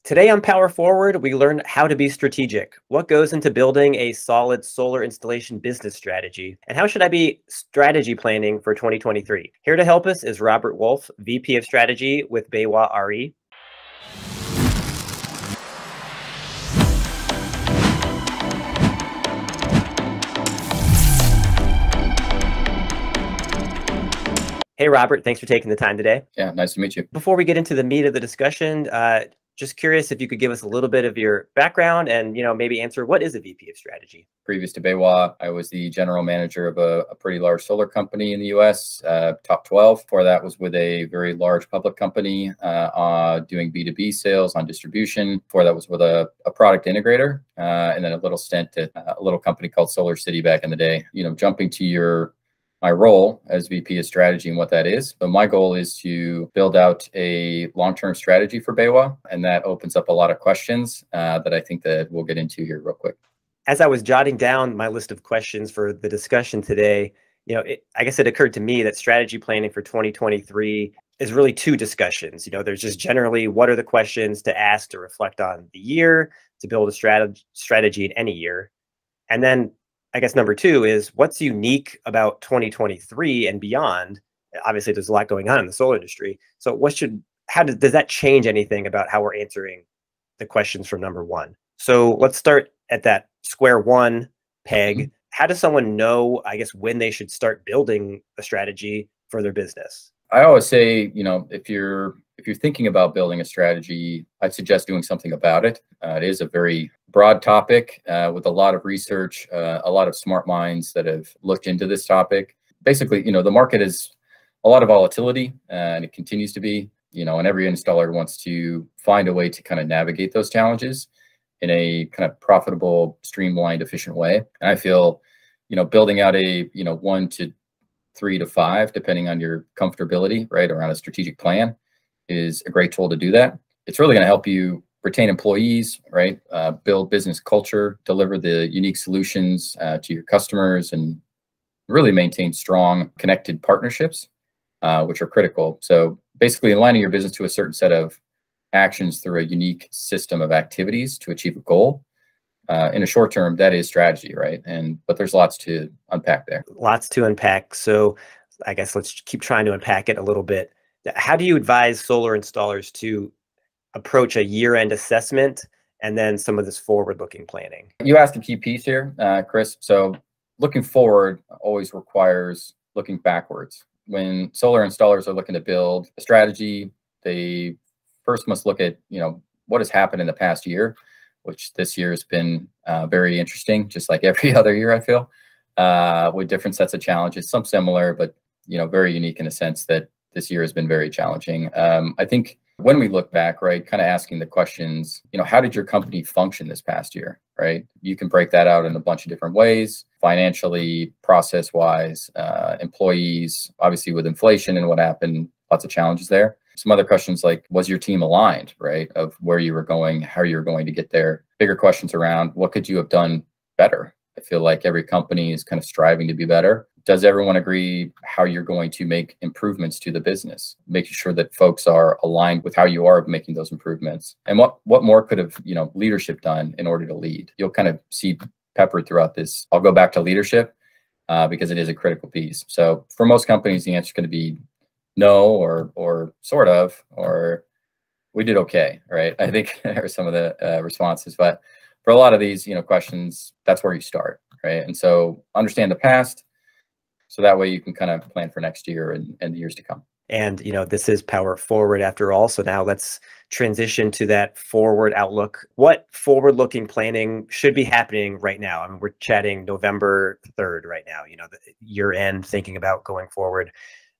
Today on Power Forward, we learn how to be strategic. What goes into building a solid solar installation business strategy? And how should I be strategy planning for 2023? Here to help us is Robert Wolff, VP of Strategy with BayWa RE. Hey, Robert, thanks for taking the time today. Yeah, nice to meet you. Before we get into the meat of the discussion, just curious if you could give us a little bit of your background and, maybe answer what is a VP of strategy? Previous to BayWa, I was the general manager of a pretty large solar company in the US, top 12. Before that was with a very large public company doing B2B sales on distribution. Before that was with a product integrator, and then a little stint at a little company called Solar City back in the day. Jumping to my role as VP of strategy and what that is. But my goal is to build out a long-term strategy for BayWa, and that opens up a lot of questions that I think that we'll get into here real quick. As I was jotting down my list of questions for the discussion today, I guess it occurred to me that strategy planning for 2023 is really two discussions. There's just generally what are the questions to ask to reflect on the year, to build a strategy in any year. And then I guess number two is what's unique about 2023 and beyond. Obviously, there's a lot going on in the solar industry. So does that change anything about how we're answering the questions from number one? So let's start at that square one peg. How does someone know, I guess, when they should start building a strategy for their business? I always say, if you're thinking about building a strategy, I'd suggest doing something about it. It is a very broad topic with a lot of research, a lot of smart minds that have looked into this topic. Basically, the market is a lot of volatility, and it continues to be, and every installer wants to find a way to kind of navigate those challenges in a kind of profitable, streamlined, efficient way. And I feel, building out a, 1 to 3 to 5, depending on your comfortability, right, around a strategic plan is a great tool to do that. It's really going to help you retain employees, right, build business culture, deliver the unique solutions to your customers, and really maintain strong connected partnerships, which are critical. So basically aligning your business to a certain set of actions through a unique system of activities to achieve a goal. In a short term, that is strategy, right? But there's lots to unpack there. Lots to unpack. So I guess let's keep trying to unpack it a little bit. How do you advise solar installers to approach a year-end assessment and then some of this forward-looking planning? You asked a key piece here, Chris. So looking forward always requires looking backwards. When solar installers are looking to build a strategy, they first must look at, what has happened in the past year, which this year has been very interesting, just like every other year, I feel, with different sets of challenges, some similar, but, very unique in a sense that this year has been very challenging. I think when we look back, right, kind of asking the questions, how did your company function this past year, right? You can break that out in a bunch of different ways, financially, process-wise, employees, obviously with inflation and what happened, lots of challenges there. Some other questions like, was your team aligned, right, of where you were going, how you were going to get there? Bigger questions around what could you have done better? I feel like every company is kind of striving to be better. Does everyone agree how you're going to make improvements to the business? Making sure that folks are aligned with how you are making those improvements. And what more could have, leadership done in order to lead? You'll kind of see peppered throughout this. I'll go back to leadership because it is a critical piece. So for most companies, the answer is going to be no, or sort of, or we did okay, right? I think are some of the responses. But for a lot of these, questions, that's where you start, right? And so understand the past, so that way you can kind of plan for next year and the years to come. And, this is Power Forward after all. So now let's transition to that forward outlook. What forward-looking planning should be happening right now? I mean, we're chatting November 3rd right now, the year end, thinking about going forward.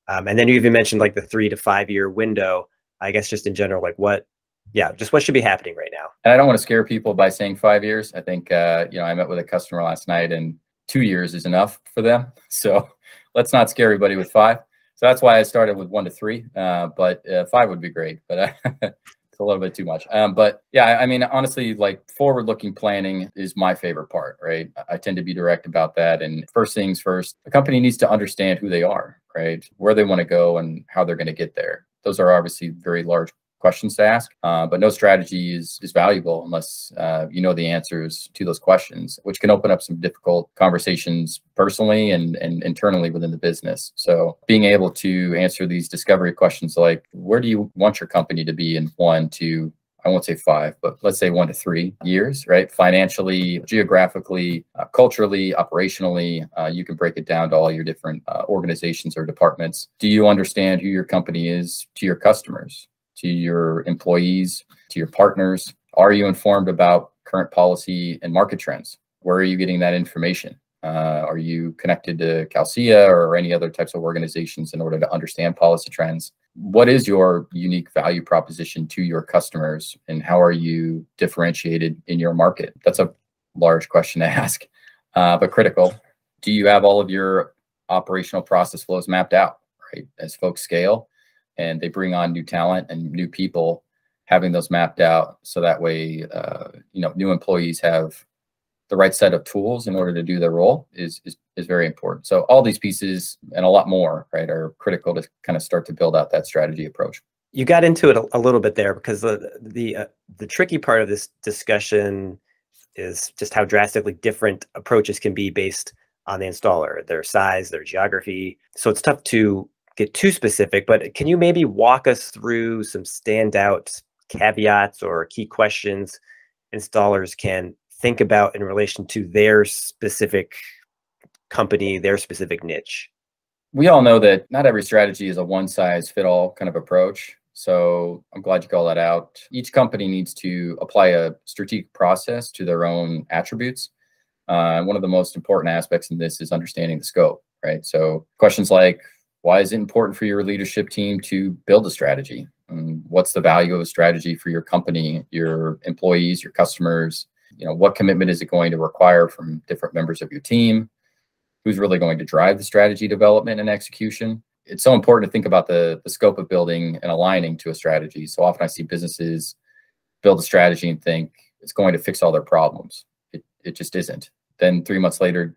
And then you even mentioned like the 3 to 5 year window. I guess just in general, like what should be happening right now? And I don't want to scare people by saying 5 years. I think, I met with a customer last night and 2 years is enough for them. So let's not scare everybody with 5. So that's why I started with 1 to 3, but 5 would be great, but it's a little bit too much. But yeah, I mean, honestly, like forward-looking planning is my favorite part, right? I tend to be direct about that. And first things first, a company needs to understand who they are, right? Where they want to go and how they're going to get there. Those are obviously very large questions to ask. But no strategy is valuable unless you know the answers to those questions, which can open up some difficult conversations personally and internally within the business. So being able to answer these discovery questions like, where do you want your company to be in 1 to, I won't say 5, but let's say 1 to 3 years, right? Financially, geographically, culturally, operationally, you can break it down to all your different organizations or departments. Do you understand who your company is to your customers, to your employees, to your partners? Are you informed about current policy and market trends? Where are you getting that information? Are you connected to Calcea or any other types of organizations in order to understand policy trends? What is your unique value proposition to your customers, and how are you differentiated in your market? That's a large question to ask, but critical. Do you have all of your operational process flows mapped out, right? As folks scale and they bring on new talent and new people, having those mapped out so that way, new employees have the right set of tools in order to do their role is very important. So all these pieces and a lot more, right, are critical to kind of start to build out that strategy approach. You got into it a little bit there, because the tricky part of this discussion is just how drastically different approaches can be based on the installer, their size, their geography. So it's tough to get too specific, but can you maybe walk us through some standout caveats or key questions installers can think about in relation to their specific company, their specific niche? We all know that not every strategy is a one-size-fit-all kind of approach. So I'm glad you called that out. Each company needs to apply a strategic process to their own attributes. One of the most important aspects in this is understanding the scope, right? So questions like, why is it important for your leadership team to build a strategy? What's the value of a strategy for your company, your employees, your customers? What commitment is it going to require from different members of your team? Who's really going to drive the strategy development and execution? It's so important to think about the scope of building and aligning to a strategy. So often I see businesses build a strategy and think it's going to fix all their problems. It just isn't. Then 3 months later,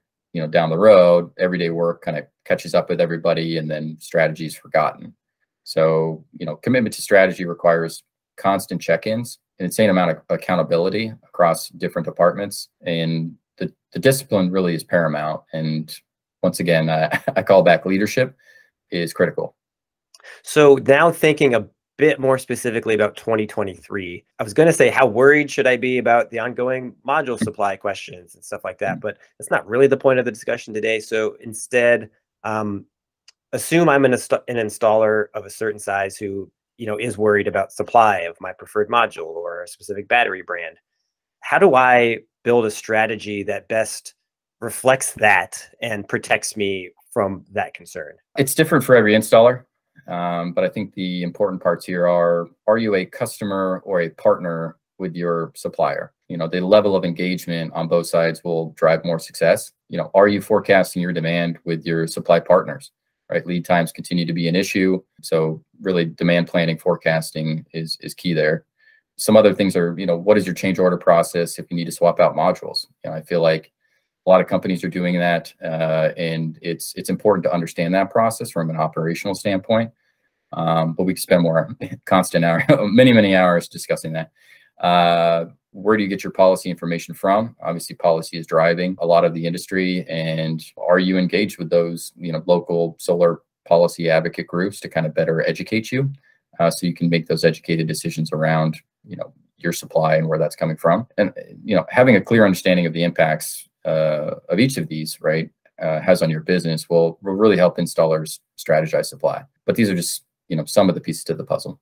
down the road, everyday work kind of catches up with everybody, and then strategy is forgotten. So, commitment to strategy requires constant check-ins, an insane amount of accountability across different departments, and the discipline really is paramount. And once again, I call back leadership is critical. So now thinking a bit more specifically about 2023, I was going to say, how worried should I be about the ongoing module supply questions and stuff like that? But that's not really the point of the discussion today. So instead, assume I'm an installer of a certain size who is worried about supply of my preferred module or a specific battery brand. How do I build a strategy that best reflects that and protects me from that concern? It's different for every installer, but I think the important parts here are you a customer or a partner with your supplier? The level of engagement on both sides will drive more success. Are you forecasting your demand with your supply partners? Right, lead times continue to be an issue. So really demand planning, forecasting is key there. Some other things are, what is your change order process if you need to swap out modules? I feel like a lot of companies are doing that, and it's important to understand that process from an operational standpoint. But we can spend many hours discussing that. Where do you get your policy information from? Obviously, policy is driving a lot of the industry. And are you engaged with those, local solar policy advocate groups to kind of better educate you, so you can make those educated decisions around, your supply and where that's coming from? And, having a clear understanding of the impacts of each of these, right, has on your business will really help installers strategize supply. But these are just, some of the pieces to the puzzle.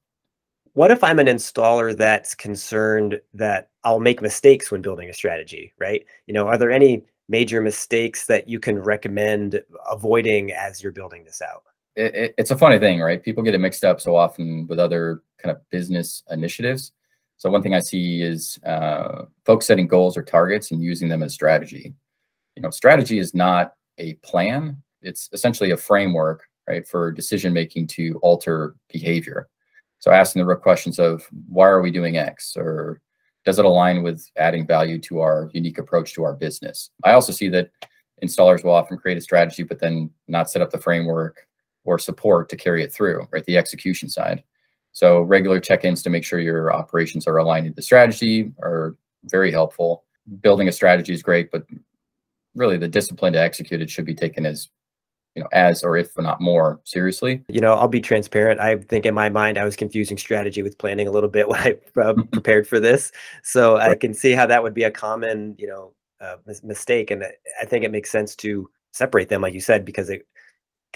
What if I'm an installer that's concerned that I'll make mistakes when building a strategy, right? Are there any major mistakes that you can recommend avoiding as you're building this out? It's a funny thing, right? People get it mixed up so often with other kind of business initiatives. So one thing I see is folks setting goals or targets and using them as strategy. Strategy is not a plan. It's essentially a framework, right, for decision-making to alter behavior. So asking the real questions of, why are we doing X? Or does it align with adding value to our unique approach to our business? I also see that installers will often create a strategy, but then not set up the framework or support to carry it through, right? The execution side. So regular check-ins to make sure your operations are aligned to the strategy are very helpful. Building a strategy is great, but really the discipline to execute it should be taken as, as or if not more seriously. I'll be transparent. I think in my mind, I was confusing strategy with planning a little bit when I prepared for this. So I Right. can see how that would be a common, mistake. And I think it makes sense to separate them, like you said, because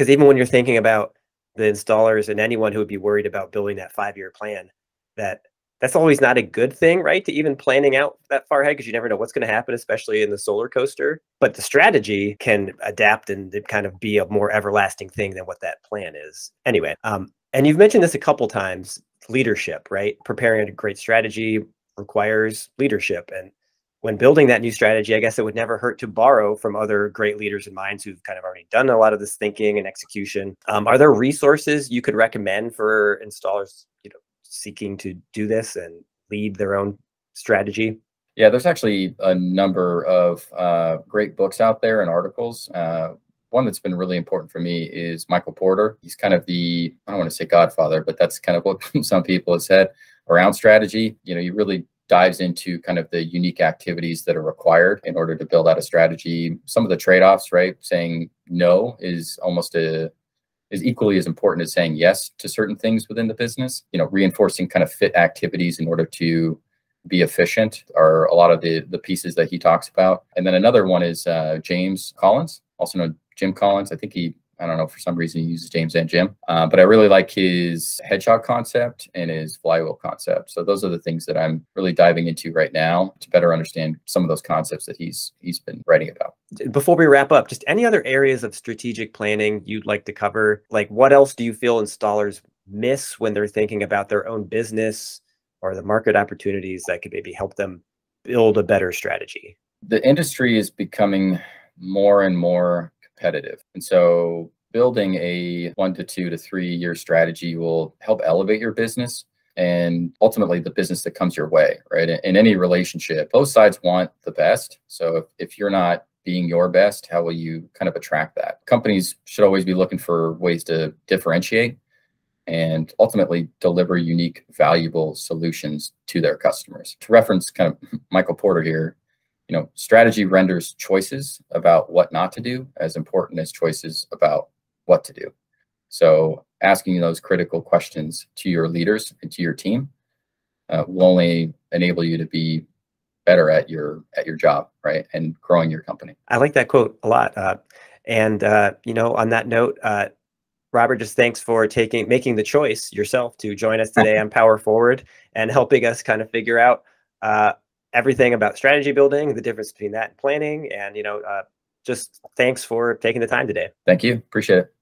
even when you're thinking about the installers and anyone who would be worried about building that 5-year plan, that's always not a good thing, right? To even planning out that far ahead, because you never know what's going to happen, especially in the solar coaster. But the strategy can adapt and it kind of be a more everlasting thing than what that plan is. Anyway, and you've mentioned this a couple times, leadership, right? Preparing a great strategy requires leadership. And when building that new strategy, I guess it would never hurt to borrow from other great leaders and minds who've kind of already done a lot of this thinking and execution. Are there resources you could recommend for installers, seeking to do this and lead their own strategy? Yeah, there's actually a number of great books out there and articles. One that's been really important for me is Michael Porter. He's kind of the, I don't want to say godfather, but that's kind of what some people have said around strategy. He really dives into kind of the unique activities that are required in order to build out a strategy. Some of the trade-offs, right? Saying no is equally as important as saying yes to certain things within the business. Reinforcing kind of fit activities in order to be efficient are a lot of the pieces that he talks about. And then another one is James Collins, also known Jim Collins. I don't know, for some reason he uses James and Jim, but I really like his hedgehog concept and his flywheel concept. So those are the things that I'm really diving into right now to better understand some of those concepts that he's been writing about. Before we wrap up, just any other areas of strategic planning you'd like to cover? Like, what else do you feel installers miss when they're thinking about their own business or the market opportunities that could maybe help them build a better strategy? The industry is becoming more and more competitive. And so building a 1 to 2 to 3 year strategy will help elevate your business and ultimately the business that comes your way, right? In any relationship, both sides want the best. So if you're not being your best, how will you kind of attract that? Companies should always be looking for ways to differentiate and ultimately deliver unique, valuable solutions to their customers. To reference kind of Michael Porter here, strategy renders choices about what not to do as important as choices about what to do. So asking those critical questions to your leaders and to your team will only enable you to be better at your job, right? And growing your company. I like that quote a lot. On that note, Robert, just thanks for making the choice yourself to join us today on Power Forward and helping us kind of figure out everything about strategy building, the difference between that and planning. And, just thanks for taking the time today. Thank you. Appreciate it.